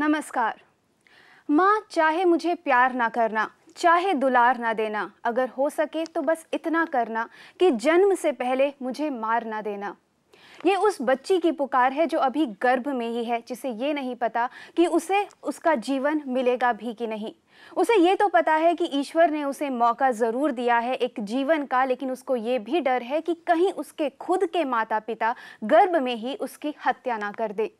नमस्कार। माँ चाहे मुझे प्यार ना करना, चाहे दुलार ना देना, अगर हो सके तो बस इतना करना कि जन्म से पहले मुझे मार ना देना। ये उस बच्ची की पुकार है जो अभी गर्भ में ही है, जिसे ये नहीं पता कि उसे उसका जीवन मिलेगा भी कि नहीं। उसे ये तो पता है कि ईश्वर ने उसे मौका ज़रूर दिया है एक जीवन का, लेकिन उसको ये भी डर है कि कहीं उसके खुद के माता पिता गर्भ में ही उसकी हत्या ना कर दे।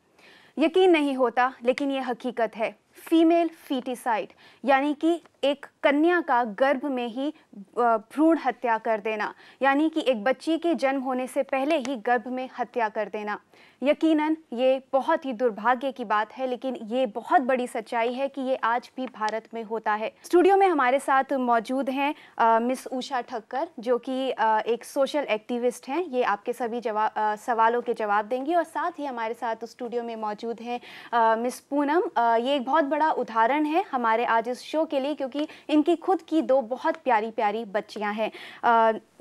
यकीन नहीं होता, लेकिन ये हकीकत है। फीमेल फीटिसाइड यानी कि एक कन्या का गर्भ में ही भ्रूण हत्या कर देना, यानी कि एक बच्ची के जन्म होने से पहले ही गर्भ में हत्या कर देना। यकीनन ये बहुत ही दुर्भाग्य की बात है, लेकिन ये बहुत बड़ी सच्चाई है कि ये आज भी भारत में होता है। स्टूडियो में हमारे साथ मौजूद हैं मिस उषा ठक्कर, जो कि एक सोशल एक्टिविस्ट हैं। ये आपके सभी सवालों के जवाब देंगी। और साथ ही हमारे साथ स्टूडियो में मौजूद हैं मिस पूनम। ये एक बहुत बड़ा उदाहरण है हमारे आज इस शो के लिए, क्योंकि इनकी खुद की दो बहुत प्यारी प्यारी बच्चियां हैं।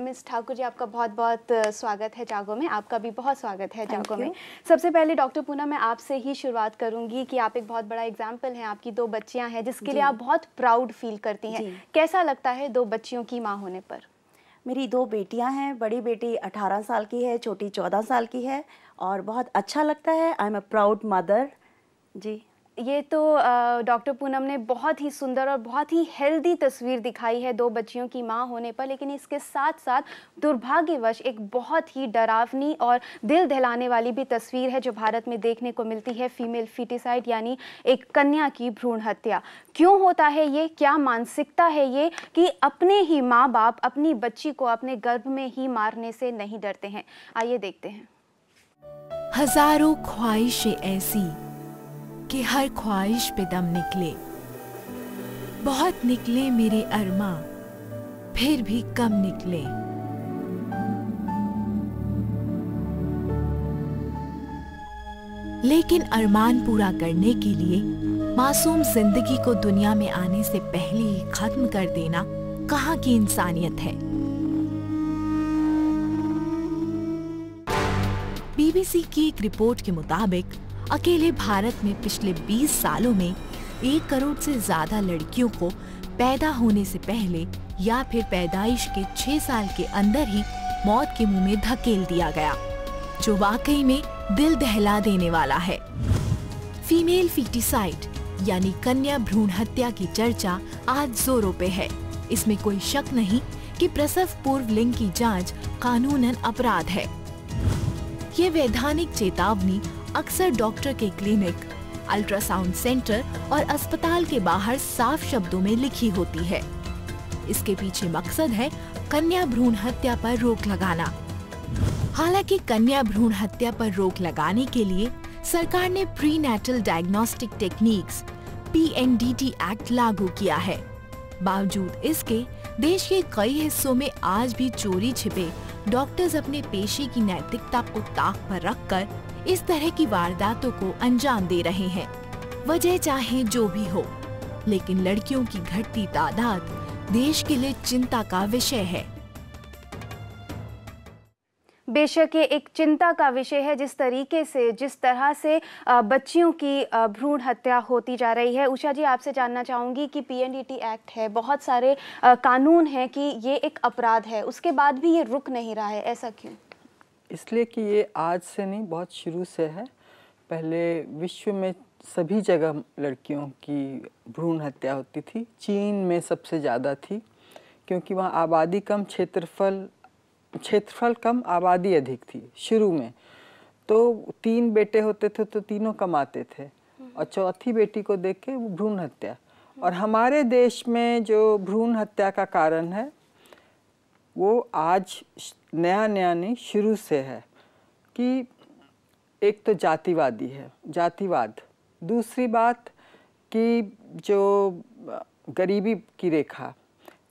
मिस ठाकुर जी, आपका बहुत बहुत स्वागत है जागो में। आपका भी बहुत स्वागत है जागो में। सबसे पहले डॉक्टर पूनम, मैं आपसे ही शुरुआत करूंगी कि आप एक बहुत बड़ा एग्जाम्पल हैं। आपकी दो बच्चियां हैं जिसके लिए आप बहुत प्राउड फील करती हैं। कैसा लगता है दो बच्चियों की माँ होने पर? मेरी दो बेटियां हैं। बड़ी बेटी 18 साल की है, छोटी 14 साल की है, और बहुत अच्छा लगता है। I am a proud mother. जी, ये तो डॉक्टर पूनम ने बहुत ही सुंदर और बहुत ही हेल्दी तस्वीर दिखाई है दो बच्चियों की माँ होने पर, लेकिन इसके साथ साथ दुर्भाग्यवश एक बहुत ही डरावनी और दिल दहलाने वाली भी तस्वीर है जो भारत में देखने को मिलती है। फीमेल फीटिसाइड यानी एक कन्या की भ्रूण हत्या। क्यों होता है ये? क्या मानसिकता है ये कि अपने ही माँ बाप अपनी बच्ची को अपने गर्भ में ही मारने से नहीं डरते हैं? आइए देखते हैं। हजारों ख्वाहिशें ऐसी कि हर ख्वाहिश पे दम निकले, बहुत निकले मेरे अरमा, फिर भी कम निकले। लेकिन अरमान पूरा करने के लिए मासूम जिंदगी को दुनिया में आने से पहले ही खत्म कर देना कहाँ की इंसानियत है। बीबीसी की एक रिपोर्ट के मुताबिक अकेले भारत में पिछले 20 सालों में 1 करोड़ से ज्यादा लड़कियों को पैदा होने से पहले या फिर पैदाइश के 6 साल के अंदर ही मौत के मुंह में धकेल दिया गया, जो वाकई में दिल दहला देने वाला है। फीमेल फीटिसाइड यानी कन्या भ्रूण हत्या की चर्चा आज जोरों पे है। इसमें कोई शक नहीं कि प्रसव पूर्व लिंग की जांच कानूनन अपराध है। ये वैधानिक चेतावनी अक्सर डॉक्टर के क्लिनिक, अल्ट्रासाउंड सेंटर और अस्पताल के बाहर साफ शब्दों में लिखी होती है। इसके पीछे मकसद है कन्या भ्रूण हत्या पर रोक लगाना। हालांकि कन्या भ्रूण हत्या पर रोक लगाने के लिए सरकार ने prenatal diagnostic techniques (PNDT) act लागू किया है। बावजूद इसके देश के कई हिस्सों में आज भी चोरी छिपे डॉक्टर्स अपने पेशे की नैतिकता को ताक पर रखकर इस तरह की वारदातों को अंजाम दे रहे हैं। वजह चाहे जो भी हो, लेकिन लड़कियों की घटती तादाद देश के लिए चिंता का विषय है। बेशक ये एक चिंता का विषय है, जिस तरह से बच्चियों की भ्रूण हत्या होती जा रही है। उषा जी, आपसे जानना चाहूँगी कि PNDT एक्ट है, बहुत सारे कानून हैं कि ये एक अपराध है, उसके बाद भी ये रुक नहीं रहा है, ऐसा क्यों? इसलिए कि ये आज से नहीं, बहुत शुरू से है। पहले विश्व में सभी जगह लड़कियों की भ्रूण हत्या होती थी। चीन में सबसे ज़्यादा थी, क्योंकि वहाँ आबादी कम, क्षेत्रफल कम, आबादी अधिक थी शुरू में। तो 3 बेटे होते थे तो तीनों कमाते थे, और चौथी बेटी को देख के वो भ्रूण हत्या। और हमारे देश में जो भ्रूण हत्या का कारण है वो आज नया नहीं, शुरू से है कि एक तो जातिवादी है, जातिवाद। दूसरी बात कि जो गरीबी की रेखा।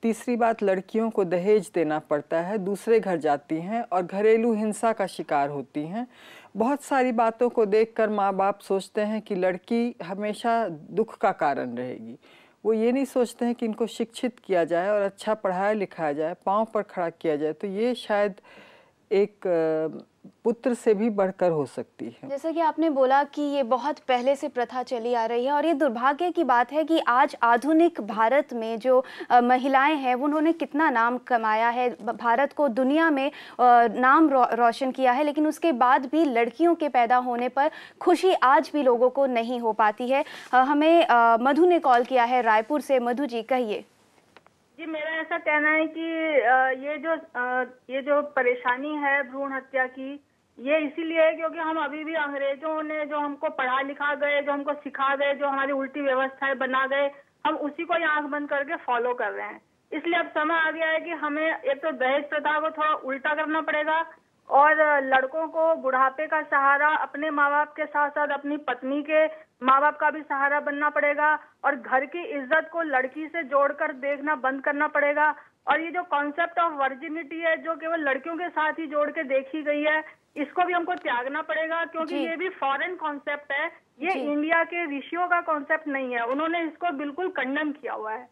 तीसरी बात, लड़कियों को दहेज देना पड़ता है, दूसरे घर जाती हैं और घरेलू हिंसा का शिकार होती हैं। बहुत सारी बातों को देखकर माँ बाप सोचते हैं कि लड़की हमेशा दुख का कारण रहेगी। वो ये नहीं सोचते हैं कि इनको शिक्षित किया जाए और अच्छा पढ़ाया लिखाया जाए, पाँव पर खड़ा किया जाए। तो ये शायद एक पुत्र से भी बढ़कर हो सकती है। जैसे कि आपने बोला कि ये बहुत पहले से प्रथा चली आ रही है और ये दुर्भाग्य की बात है कि आज आधुनिक भारत में जो महिलाएं हैं उन्होंने कितना नाम कमाया है, भारत को दुनिया में नाम रोशन किया है, लेकिन उसके बाद भी लड़कियों के पैदा होने पर खुशी आज भी लोगों को नहीं हो पाती है। हमें मधु ने कॉल किया है रायपुर से। मधु जी कहिए। जी, मेरा ऐसा कहना है कि ये जो परेशानी है भ्रूण हत्या की, ये इसीलिए है क्योंकि हम अभी भी अंग्रेजों ने जो हमको पढ़ा लिखा गए, जो हमको सिखा गए, जो हमारी उल्टी व्यवस्थाएं बना गए, हम उसी को ही आंख बंद करके फॉलो कर रहे हैं। इसलिए अब समय आ गया है कि हमें एक तो दहेज प्रथा को थोड़ा उल्टा करना पड़ेगा और लड़कों को बुढ़ापे का सहारा अपने माँ बाप के साथ साथ अपनी पत्नी के माँ बाप का भी सहारा बनना पड़ेगा और घर की इज्जत को लड़की से जोड़कर देखना बंद करना पड़ेगा। और ये जो कॉन्सेप्ट ऑफ वर्जिनिटी है जो केवल लड़कियों के साथ ही जोड़ के देखी गई है, इसको भी हमको त्यागना पड़ेगा क्योंकि ये भी फॉरेन कॉन्सेप्ट है, ये इंडिया के ऋषियों का कॉन्सेप्ट नहीं है। उन्होंने इसको बिल्कुल कंडेम किया हुआ है।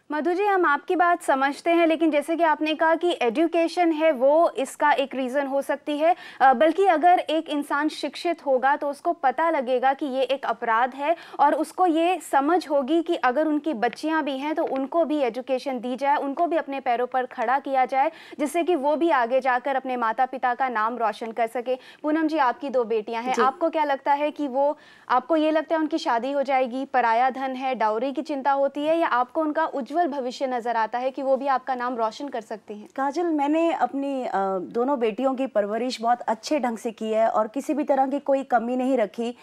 मधु जी, हम आपकी बात समझते हैं, लेकिन जैसे कि आपने कहा कि एजुकेशन है वो इसका एक रीज़न हो सकती है, बल्कि अगर एक इंसान शिक्षित होगा तो उसको पता लगेगा कि ये एक अपराध है और उसको ये समझ होगी कि अगर उनकी बच्चियां भी हैं तो उनको भी एजुकेशन दी जाए, उनको भी अपने पैरों पर खड़ा किया जाए, जिससे कि वो भी आगे जाकर अपने माता पिता का नाम रोशन कर सके। पूनम जी, आपकी 2 बेटियां हैं, आपको क्या लगता है कि वो, आपको ये लगता है उनकी शादी हो जाएगी, पराया धन है, डाउरी की चिंता होती है, या आपको उनका उज्जवल भविष्य नजर आता है कि वो भी आपका नाम रोशन कर सकती हैं? काजल, मैंने अपनी दोनों बेटियों की परवरिश बहुत अच्छे ढंग से की है और किसी भी तरह की कोई कमी नहीं रखी।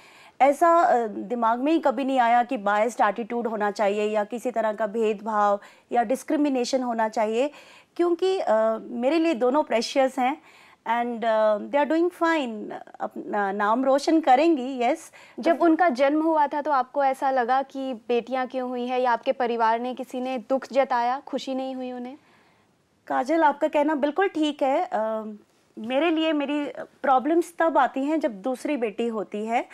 ऐसा दिमाग में ही कभी नहीं आया कि बायस्ड एटीट्यूड होना चाहिए या किसी तरह का भेदभाव या डिस्क्रिमिनेशन होना चाहिए, क्योंकि मेरे लिए दोनों प्रेशियस हैं and they are doing fine, अपना नाम रोशन करेंगी। यस, जब उनका जन्म हुआ था तो आपको ऐसा लगा कि बेटियां क्यों हुई है, या आपके परिवार ने किसी ने दुख जताया, खुशी नहीं हुई उन्हें? काजल, आपका कहना बिल्कुल ठीक है। मेरे लिए मेरी प्रॉब्लम्स तब आती हैं जब दूसरी बेटी होती है।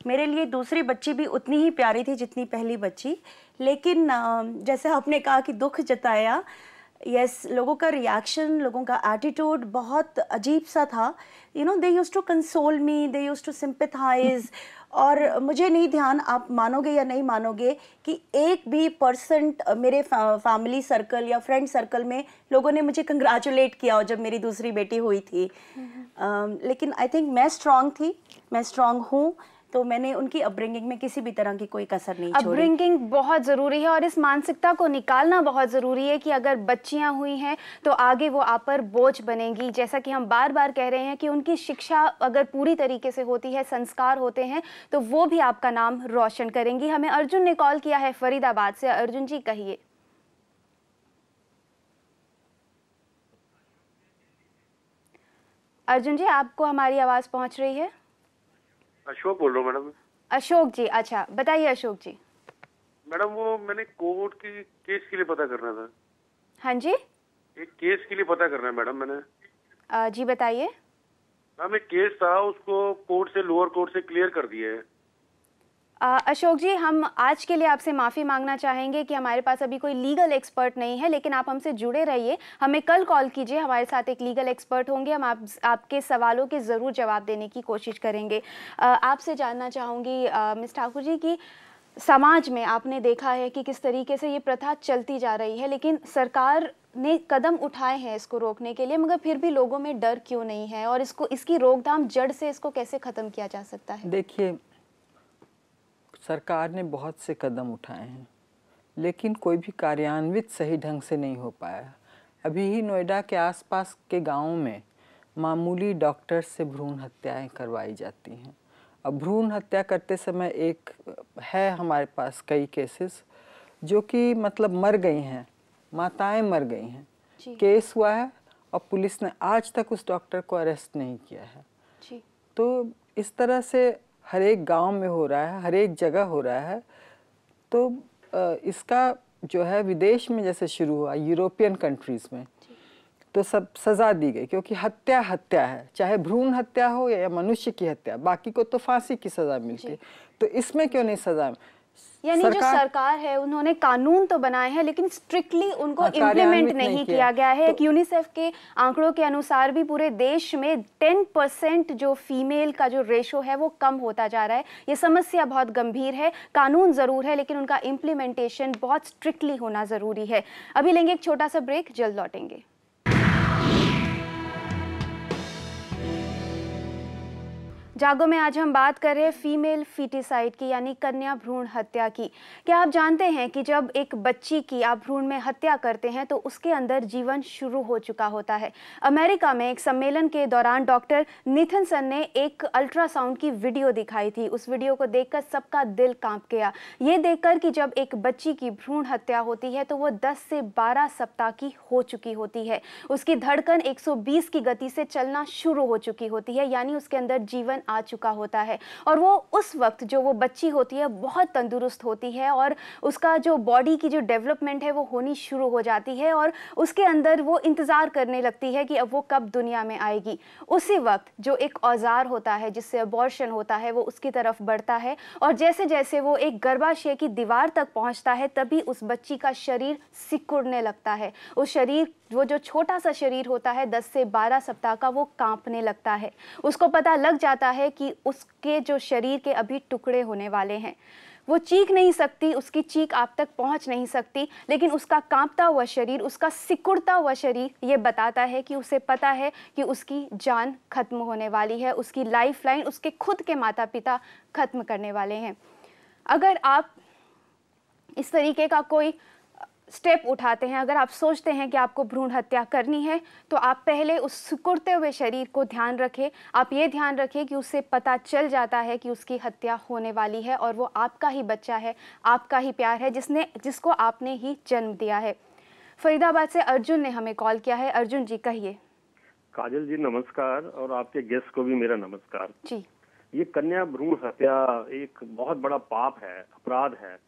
मेरे लिए दूसरी बच्ची भी उतनी ही प्यारी थी जितनी पहली बच्ची, लेकिन जैसे आपने कहा कि दुख जताया, यस, लोगों का रिएक्शन, लोगों का एटीट्यूड बहुत अजीब सा था। You know, they used to console me, they used to sympathise, और मुझे नहीं ध्यान, आप मानोगे या नहीं मानोगे, कि 1% मेरे फैमिली सर्कल या फ्रेंड सर्कल में लोगों ने मुझे कंग्रेचुलेट किया हो जब मेरी दूसरी बेटी हुई थी। लेकिन आई थिंक मैं स्ट्रांग थी, मैं स्ट्रांग हूँ, तो मैंने उनकी अपब्रिंगिंग में किसी भी तरह की कोई कसर नहीं छोड़ी। अपब्रिंगिंग बहुत ज़रूरी है और इस मानसिकता को निकालना बहुत ज़रूरी है कि अगर बच्चियां हुई हैं तो आगे वो आप पर बोझ बनेंगी। जैसा कि हम बार बार कह रहे हैं कि उनकी शिक्षा अगर पूरी तरीके से होती है, संस्कार होते हैं, तो वो भी आपका नाम रोशन करेंगी। हमें अर्जुन ने कॉल किया है फरीदाबाद से। अर्जुन जी कहिए। अर्जुन जी, आपको हमारी आवाज़ पहुँच रही है? अशोक बोल रहा हूँ मैडम। अशोक जी, अच्छा बताइए अशोक जी। मैडम, वो मैंने कोर्ट की केस के लिए पता करना था। हाँ जी, एक केस के लिए पता करना है मैडम मैंने। जी बताइए। मैम, एक केस था, उसको कोर्ट से, लोअर कोर्ट से क्लियर कर दिया है। अशोक जी, हम आज के लिए आपसे माफ़ी मांगना चाहेंगे कि हमारे पास अभी कोई लीगल एक्सपर्ट नहीं है, लेकिन आप हमसे जुड़े रहिए, हमें कल कॉल कीजिए, हमारे साथ एक लीगल एक्सपर्ट होंगे, हम आपके सवालों के ज़रूर जवाब देने की कोशिश करेंगे। आपसे जानना चाहूँगी मिस ठाकुर जी कि समाज में आपने देखा है कि किस तरीके से ये प्रथा चलती जा रही है, लेकिन सरकार ने कदम उठाए हैं इसको रोकने के लिए, मगर फिर भी लोगों में डर क्यों नहीं है, और इसकी रोकथाम जड़ से इसको कैसे ख़त्म किया जा सकता है? देखिए, सरकार ने बहुत से कदम उठाए हैं, लेकिन कोई भी कार्यान्वित सही ढंग से नहीं हो पाया। अभी ही नोएडा के आसपास के गांवों में मामूली डॉक्टर से भ्रूण हत्याएं करवाई जाती हैं। अब भ्रूण हत्या करते समय एक है हमारे पास कई केसेस जो कि मतलब मर गई हैं, माताएं मर गई हैं, केस हुआ है और पुलिस ने आज तक उस डॉक्टर को अरेस्ट नहीं किया है। तो इस तरह से हर एक गांव में हो रहा है, हर एक जगह हो रहा है। तो इसका जो है विदेश में जैसे शुरू हुआ, यूरोपियन कंट्रीज़ में, तो सब सज़ा दी गई, क्योंकि हत्या हत्या है, चाहे भ्रूण हत्या हो या मनुष्य की हत्या, बाकी को तो फांसी की सज़ा मिलती है। तो इसमें क्यों नहीं सज़ा? यानी जो सरकार है उन्होंने कानून तो बनाए हैं लेकिन स्ट्रिक्टली उनको इम्प्लीमेंट नहीं किया गया है। एक यूनिसेफ के आंकड़ों के अनुसार भी पूरे देश में 10% जो फीमेल का जो रेशो है वो कम होता जा रहा है। ये समस्या बहुत गंभीर है। कानून ज़रूर है लेकिन उनका इम्प्लीमेंटेशन बहुत स्ट्रिक्टली होना ज़रूरी है। अभी लेंगे एक छोटा सा ब्रेक, जल्द लौटेंगे। जागो में आज हम बात कर रहे हैं फीमेल फीटिसाइड की, यानी कन्या भ्रूण हत्या की। क्या आप जानते हैं कि जब एक बच्ची की आप भ्रूण में हत्या करते हैं तो उसके अंदर जीवन शुरू हो चुका होता है। अमेरिका में एक सम्मेलन के दौरान डॉक्टर निथनसन ने एक अल्ट्रासाउंड की वीडियो दिखाई थी। उस वीडियो को देखकर सबका दिल कांप गया। ये देखकर कि जब एक बच्ची की भ्रूण हत्या होती है तो वो 10 से 12 सप्ताह की हो चुकी होती है। उसकी धड़कन 120 की गति से चलना शुरू हो चुकी होती है, यानी उसके अंदर जीवन आ चुका होता है। और वो उस वक्त जो वो बच्ची होती है बहुत तंदुरुस्त होती है और उसका जो बॉडी की जो डेवलपमेंट है वो होनी शुरू हो जाती है और उसके अंदर वो इंतज़ार करने लगती है कि अब वो कब दुनिया में आएगी। उसी वक्त जो एक औजार होता है जिससे अबॉर्शन होता है वो उसकी तरफ बढ़ता है और जैसे जैसे वो एक गर्भाशय की दीवार तक पहुंचता है तभी उस बच्ची का शरीर सिकुड़ने लगता है। उस शरीर, वो जो छोटा सा शरीर होता है 10 से 12 सप्ताह का, वो कांपने लगता है। उसको पता लग जाता है कि उसके जो शरीर के अभी टुकड़े होने वाले हैं। वो चीख नहीं सकती, उसकी चीख आप तक पहुंच नहीं सकती, लेकिन उसका कांपता हुआ शरीर, उसका सिकुड़ता हुआ शरीर ये बताता है कि उसे पता है कि उसकी जान खत्म होने वाली है, उसकी लाइफ लाइन, उसके खुद के माता पिता खत्म करने वाले हैं। अगर आप इस तरीके का कोई स्टेप उठाते हैं, अगर आप सोचते हैं कि आपको भ्रूण हत्या करनी है, तो आप पहले उस सिकुड़ते हुए शरीर को ध्यान रखें। आप ये ध्यान रखें कि उसे पता चल जाता है कि उसकी हत्या होने वाली है और वो आपका ही बच्चा है, आपका ही प्यार है, जिसको आपने ही जन्म दिया है। फरीदाबाद से अर्जुन ने हमें कॉल किया है। अर्जुन जी कहिए। काजल जी नमस्कार, और आपके गेस्ट को भी मेरा नमस्कार जी। ये कन्या भ्रूण हत्या एक बहुत बड़ा पाप है, अपराध है,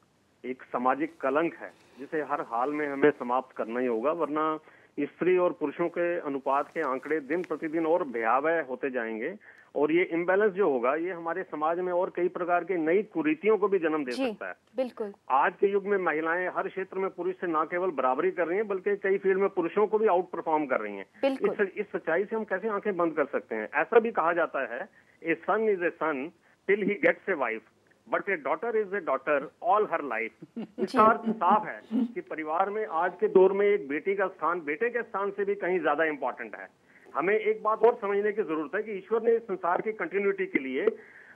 एक सामाजिक कलंक है जिसे हर हाल में हमें समाप्त करना ही होगा, वरना स्त्री और पुरुषों के अनुपात के आंकड़े दिन प्रतिदिन और भयावह होते जाएंगे और ये इम्बैलेंस जो होगा ये हमारे समाज में और कई प्रकार की नई कुरीतियों को भी जन्म दे सकता है। बिल्कुल। आज के युग में महिलाएं हर क्षेत्र में पुरुष से न केवल बराबरी कर रही हैं बल्कि कई फील्ड में पुरुषों को भी आउट परफॉर्म कर रही हैं। इस सच्चाई से हम कैसे आंखें बंद कर सकते हैं? ऐसा भी कहा जाता है, a son is a son till he gets a wife but a daughter is a daughter all her life. इसका अर्थ साफ है कि परिवार में आज के दौर में एक बेटी का स्थान बेटे के स्थान से भी कहीं ज्यादा इंपॉर्टेंट है। हमें एक बात और समझने की जरूरत है कि ईश्वर ने इस संसार की कंटिन्यूटी के लिए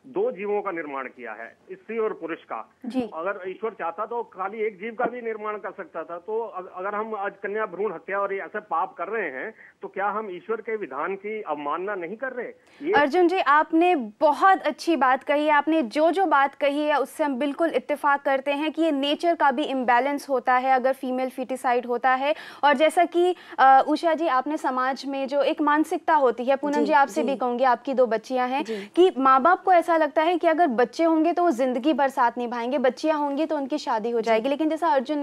2 जीवों का निर्माण किया है, स्त्री और पुरुष का। अगर ईश्वर चाहता तो खाली एक जीव का भी निर्माण कर सकता था। तो अगर हम आज कन्या भ्रूण हत्या और ये ऐसे पाप कर रहे हैं तो क्या हम ईश्वर के विधान की अवमानना नहीं कर रहे? अर्जुन जी आपने बहुत अच्छी बात कही है। आपने जो बात कही है उससे हम बिल्कुल इत्तेफाक करते हैं कि ये नेचर का भी इम्बैलेंस होता है अगर फीमेल फीटिसाइड होता है। और जैसा कि उषा जी आपने समाज में जो एक मानसिकता होती है, पूनम जी आपसे भी कहूंगी, आपकी 2 बच्चियां हैं, कि माँ बाप को ऐसा लगता है कि अगर बच्चे होंगे तो वो जिंदगी भर साथ निभाएंगे, बच्चियां होंगी तो उनकी शादी हो जाएगी। लेकिन जैसा अर्जुन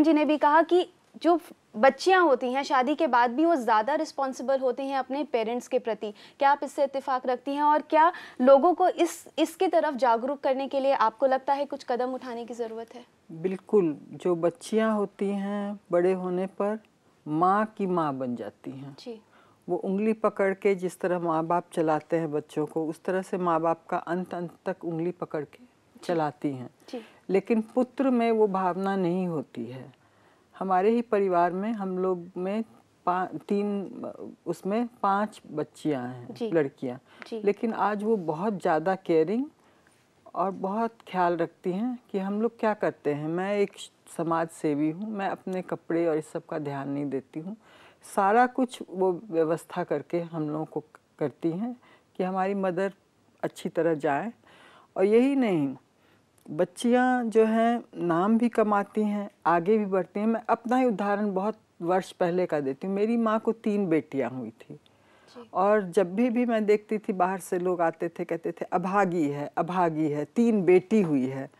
जी ने भी कहा कि जो बच्चियां होती हैं शादी के बाद भी वो ज़्यादा रिस्पॉन्सिबल होती हैं अपने पेरेंट्स के प्रति। क्या आप इससे इत्तेफाक रखती हैं और क्या लोगों को इसकी तरफ जागरूक करने के लिए आपको लगता है कुछ कदम उठाने की ज़रूरत है? बिल्कुल। जो बच्चियां होती हैं बड़े होने पर माँ की माँ बन जाती हैं जी। वो उंगली पकड़ के जिस तरह माँ बाप चलाते हैं बच्चों को, उस तरह से माँ बाप का अंत तक उंगली पकड़ के चलाती हैं। लेकिन पुत्र में वो भावना नहीं होती है। हमारे ही परिवार में हम लोग में 5 बच्चियां हैं, लड़कियां, लेकिन आज वो बहुत ज़्यादा केयरिंग और बहुत ख्याल रखती हैं कि हम लोग क्या करते हैं। मैं एक समाज सेवी हूँ, मैं अपने कपड़े और इस सब का ध्यान नहीं देती हूँ। सारा कुछ वो व्यवस्था करके हम लोगों को करती हैं कि हमारी मदर अच्छी तरह जाए। और यही नहीं, बच्चियां जो हैं नाम भी कमाती हैं, आगे भी बढ़ती हैं। मैं अपना ही उदाहरण बहुत वर्ष पहले का देती हूँ। मेरी माँ को 3 बेटियां हुई थी और जब भी मैं देखती थी बाहर से लोग आते थे, कहते थे अभागी है, 3 बेटी हुई है।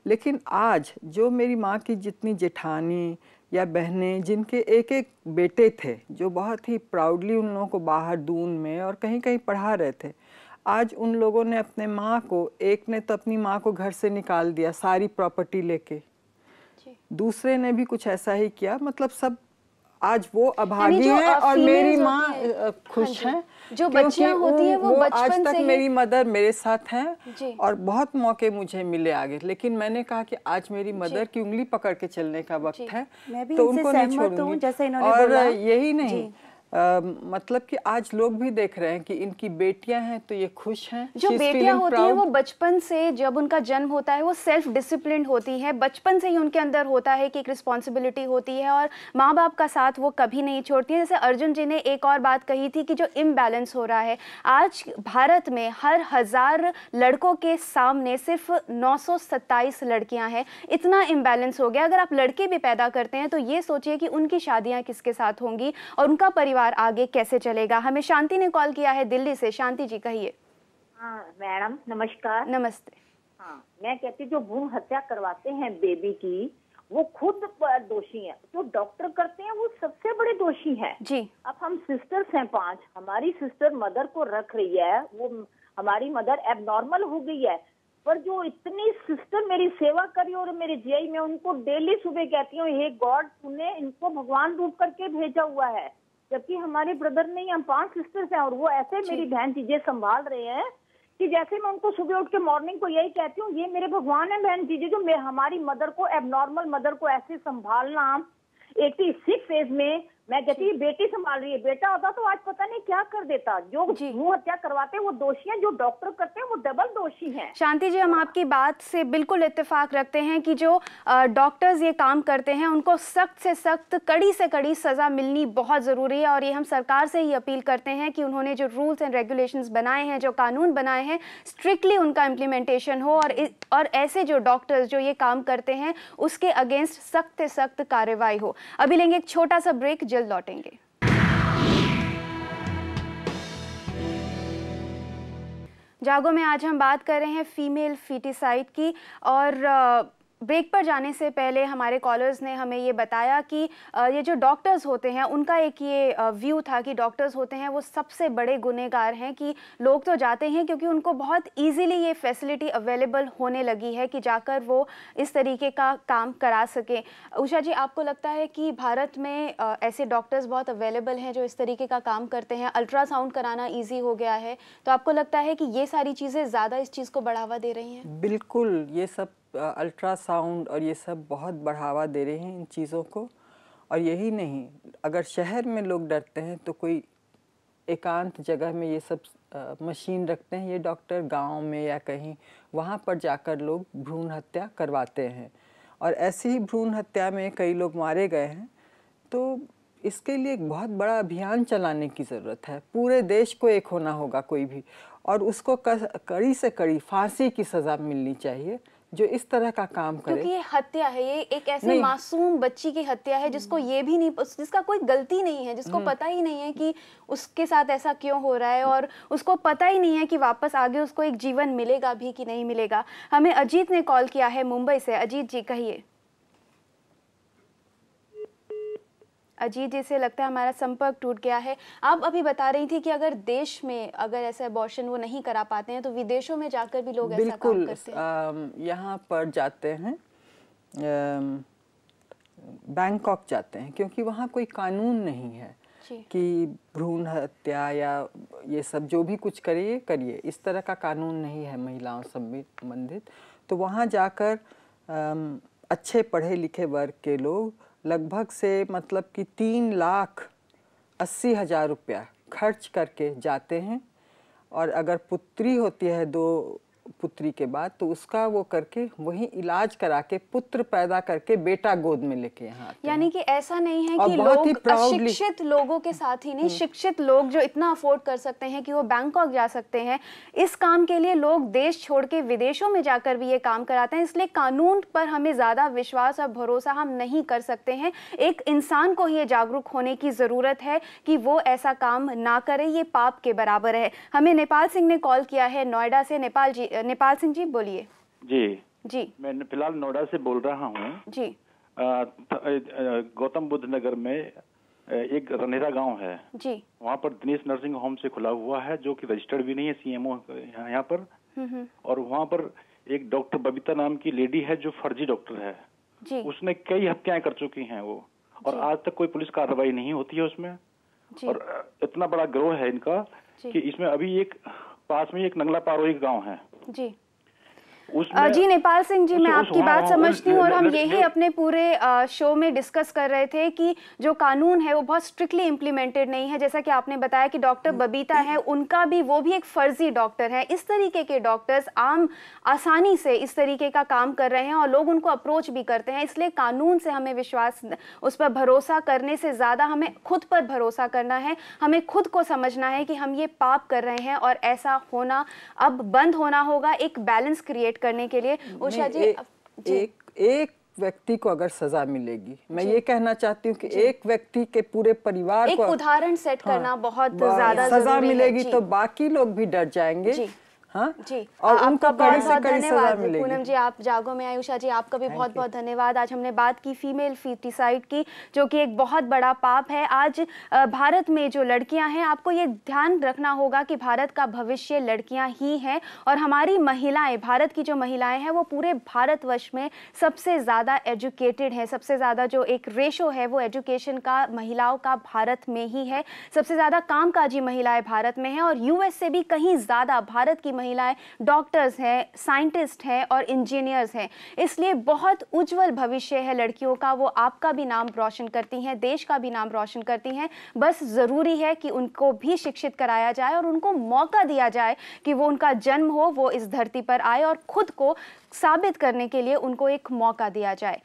लेकिन आज जो मेरी माँ की जितनी जेठानी या बहनें जिनके एक बेटे थे, जो बहुत ही प्राउडली उन लोगों को बाहर दून में और कहीं कहीं पढ़ा रहे थे, आज उन लोगों ने अपने माँ को, एक ने तो अपनी माँ को घर से निकाल दिया सारी प्रॉपर्टी लेके, दूसरे ने भी कुछ ऐसा ही किया। मतलब सब आज वो अभागी हैं और मेरी माँ खुश हैं। जो बच्चियां होती हैं वो आज तक मेरी मदर मेरे साथ हैं और बहुत मौके मुझे मिले आगे, लेकिन मैंने कहा कि आज मेरी मदर की उंगली पकड़ के चलने का वक्त है, तो उनको नहीं छोड़ूंगी। और यही नहीं, मतलब कि आज लोग भी देख रहे हैं कि इनकी बेटियां हैं तो ये खुश हैं। जो बेटियां होती हैं वो बचपन से, जब उनका जन्म होता है, वो सेल्फ डिसिप्लिन होती है, बचपन से ही उनके अंदर होता है कि एक रिस्पॉन्सिबिलिटी होती है और माँ बाप का साथ वो कभी नहीं छोड़ती हैं। जैसे अर्जुन जी ने एक और बात कही थी कि जो इम्बैलेंस हो रहा है आज भारत में, हर 1000 लड़कों के सामने सिर्फ 927 लड़कियां हैं। इतना इम्बैलेंस हो गया। अगर आप लड़के भी पैदा करते हैं तो ये सोचिए कि उनकी शादियां किसके साथ होंगी और उनका परिवार आगे कैसे चलेगा। हमें शांति ने कॉल किया है दिल्ली से। शांति जी कहिए। हाँ मैडम नमस्कार। नमस्ते। हाँ मैं कहती जो भ्रूण हत्या करवाते हैं बेबी की, वो खुद दोषी हैं। जो डॉक्टर करते हैं वो सबसे बड़े दोषी हैं जी। अब हम सिस्टर्स हैं 5, हमारी सिस्टर मदर को रख रही है, वो हमारी मदर एबनॉर्मल हो गई है, पर जो इतनी सिस्टर मेरी सेवा करी और मेरे जीआई में उनको डेली सुबह कहती हूँ हे गॉड तूने इनको भगवान रूप करके भेजा हुआ है, जबकि हमारे ब्रदर नहीं, हम 5 सिस्टर्स हैं और वो ऐसे मेरी बहन चीजें संभाल रहे हैं कि जैसे मैं उनको सुबह उठ के मॉर्निंग को यही कहती हूँ ये मेरे भगवान है बहन चीजें, जो हमारी मदर को, एबनॉर्मल मदर को ऐसे संभालना। 86 एज में मैं कहती बेटी संभाल रही है, बेटा होता तो आज पता नहीं क्या कर देता। जो भ्रूण हत्या करवाते हैं वो दोषी हैं, जो डॉक्टर करते हैं वो डबल दोषी हैं। शांति जी हम आपकी बात से बिल्कुल इत्तेफाक रखते हैं कि जो डॉक्टर्स ये काम करते हैं उनको सख्त से सख्त, कड़ी से कड़ी सजा मिलनी बहुत जरूरी है। और ये हम सरकार से ही अपील करते हैं कि उन्होंने जो रूल्स एंड रेगुलेशंस बनाए हैं, जो कानून बनाए हैं, स्ट्रिक्टली उनका इम्प्लीमेंटेशन हो और ऐसे जो डॉक्टर्स जो ये काम करते हैं उसके अगेंस्ट सख्त से सख्त कार्रवाई हो। अभी लेंगे एक छोटा सा ब्रेक, जल्द लौटेंगे। जागो में आज हम बात कर रहे हैं फीमेल फीटिसाइड की। और ब्रेक पर जाने से पहले हमारे कॉलर्स ने हमें ये बताया कि ये जो डॉक्टर्स होते हैं उनका एक ये व्यू था कि डॉक्टर्स होते हैं वो सबसे बड़े गुनहगार हैं, कि लोग तो जाते हैं क्योंकि उनको बहुत इजीली ये फैसिलिटी अवेलेबल होने लगी है कि जाकर वो इस तरीके का काम करा सकें। उषा जी आपको लगता है कि भारत में ऐसे डॉक्टर्स बहुत अवेलेबल हैं जो इस तरीके का काम करते हैं, अल्ट्रासाउंड कराना ईजी हो गया है, तो आपको लगता है कि ये सारी चीज़ें ज़्यादा इस चीज़ को बढ़ावा दे रही हैं? बिल्कुल, ये सब अल्ट्रासाउंड और ये सब बहुत बढ़ावा दे रहे हैं इन चीज़ों को। और यही नहीं, अगर शहर में लोग डरते हैं तो कोई एकांत जगह में ये सब मशीन रखते हैं ये डॉक्टर, गांव में या कहीं, वहाँ पर जाकर लोग भ्रूण हत्या करवाते हैं। और ऐसी ही भ्रूण हत्या में कई लोग मारे गए हैं। तो इसके लिए एक बहुत बड़ा अभियान चलाने की ज़रूरत है। पूरे देश को एक होना होगा कोई भी, और उसको कड़ी से कड़ी फांसी की सज़ा मिलनी चाहिए जो इस तरह का काम करे। क्योंकि ये हत्या है, ये एक ऐसी मासूम बच्ची की हत्या है जिसको ये भी नहीं, जिसका कोई गलती नहीं है, जिसको पता ही नहीं है कि उसके साथ ऐसा क्यों हो रहा है, और उसको पता ही नहीं है कि वापस आगे उसको एक जीवन मिलेगा भी कि नहीं मिलेगा। हमें अजीत ने कॉल किया है मुंबई से। अजीत जी कहिए। अजीत जी से लगता है हमारा संपर्क टूट गया है। आप अभी बता रही थी कि अगर देश में अगर ऐसा अबॉर्शन वो नहीं करा पाते हैं तो विदेशों में जाकर भी लोग ऐसा काम करते हैं। यहाँ पर जाते हैं, बैंकॉक जाते हैं, क्योंकि वहाँ कोई कानून नहीं है कि भ्रूण हत्या या ये सब जो भी कुछ करिए, इस तरह का कानून नहीं है महिलाओं से संबंधित। तो वहाँ जाकर अच्छे पढ़े लिखे वर्ग के लोग लगभग से मतलब कि 3,80,000 रुपया खर्च करके जाते हैं। और अगर पुत्री होती है 2 पुत्री के बाद तो उसका वो करके वहीं इलाज करा के पुत्र पैदा करके बेटा गोद में लेके यहाँ आते हैं। यानी कि ऐसा नहीं है कि लोग अशिक्षित लोगों के साथ ही नहीं, शिक्षित लोग जो इतना अफोर्ड कर सकते हैं कि वो बैंकॉक जा सकते हैं, इस काम के लिए लोग देश छोड़ के विदेशों में जाकर भी ये काम कराते हैं। इसलिए कानून पर हमें ज़्यादा विश्वास और भरोसा हम नहीं कर सकते हैं। एक इंसान को ही जागरूक होने की ज़रूरत है कि वो ऐसा काम ना करे, ये पाप के बराबर है। हमें नेपाल सिंह ने कॉल किया है नोएडा से। नेपाल सिंह जी बोलिए। जी मैं फिलहाल नोएडा से बोल रहा हूँ। जी गौतम बुद्ध नगर में एक रनेरा गांव है जी, वहाँ पर दिनेश नर्सिंग होम से खुला हुआ है, जो कि रजिस्टर्ड भी नहीं है सीएमओ यहाँ पर। और वहाँ पर एक डॉक्टर बबीता नाम की लेडी है जो फर्जी डॉक्टर है जी, उसने कई हत्याएं कर चुकी हैं वो, और आज तक कोई पुलिस कार्रवाई नहीं होती है उसमें। और इतना बड़ा गिरोह है इनका कि इसमें अभी एक पास में एक नंगला पारो एक गाँव है जी। जी नेपाल सिंह जी, मैं आपकी बात समझती हूँ और हम यही अपने पूरे शो में डिस्कस कर रहे थे कि जो कानून है वो बहुत स्ट्रिक्टली इम्प्लीमेंटेड नहीं है। जैसा कि आपने बताया कि डॉक्टर बबीता है, उनका भी वो भी एक फर्जी डॉक्टर है। इस तरीके के डॉक्टर्स आसानी से इस तरीके का काम कर रहे हैं और लोग उनको अप्रोच भी करते हैं। इसलिए कानून से हमें विश्वास, उस पर भरोसा करने से ज़्यादा हमें खुद पर भरोसा करना है। हमें खुद को समझना है कि हम ये पाप कर रहे हैं और ऐसा होना अब बंद होना होगा, एक बैलेंस क्रिएट करने के लिए। उषा जी, एक व्यक्ति को अगर सजा मिलेगी, मैं ये कहना चाहती हूँ कि एक व्यक्ति के पूरे परिवार को एक उदाहरण सेट करना बहुत ज्यादा सजा मिलेगी तो बाकी लोग भी डर जाएंगे। हाँ जी, और उनका कड़ी से कड़ी सजा मिलेगी। पूनम जी, आप जागो में आए। उषा जी, आपका भी बहुत बहुत धन्यवाद। आज हमने बात की फीमेल फीटिसाइड की, जो कि एक बहुत बड़ा पाप है। आज भारत में जो लड़कियां हैं, आपको ये ध्यान रखना होगा कि भारत का भविष्य लड़कियां ही हैं और हमारी महिलाएं, भारत की जो महिलाएं हैं वो पूरे भारतवर्ष में सबसे ज़्यादा एजुकेटेड हैं। सबसे ज़्यादा जो एक रेशो है वो एजुकेशन का महिलाओं का भारत में ही है। सबसे ज़्यादा कामकाजी महिलाएं भारत में हैं और यूएस से भी कहीं ज़्यादा भारत की महिलाएं डॉक्टर्स हैं, साइंटिस्ट हैं और इंजीनियर्स हैं। इसलिए बहुत उज्जवल भविष्य है लड़कियों का। वो आपका भी नाम रोशन करती हैं, देश का भी नाम रोशन करती हैं। बस ज़रूरी है कि उनको भी शिक्षित कराया जाए और उनको मौका दिया जाए कि वो, उनका जन्म हो, वो इस धरती पर आए और खुद को साबित करने के लिए उनको एक मौका दिया जाए।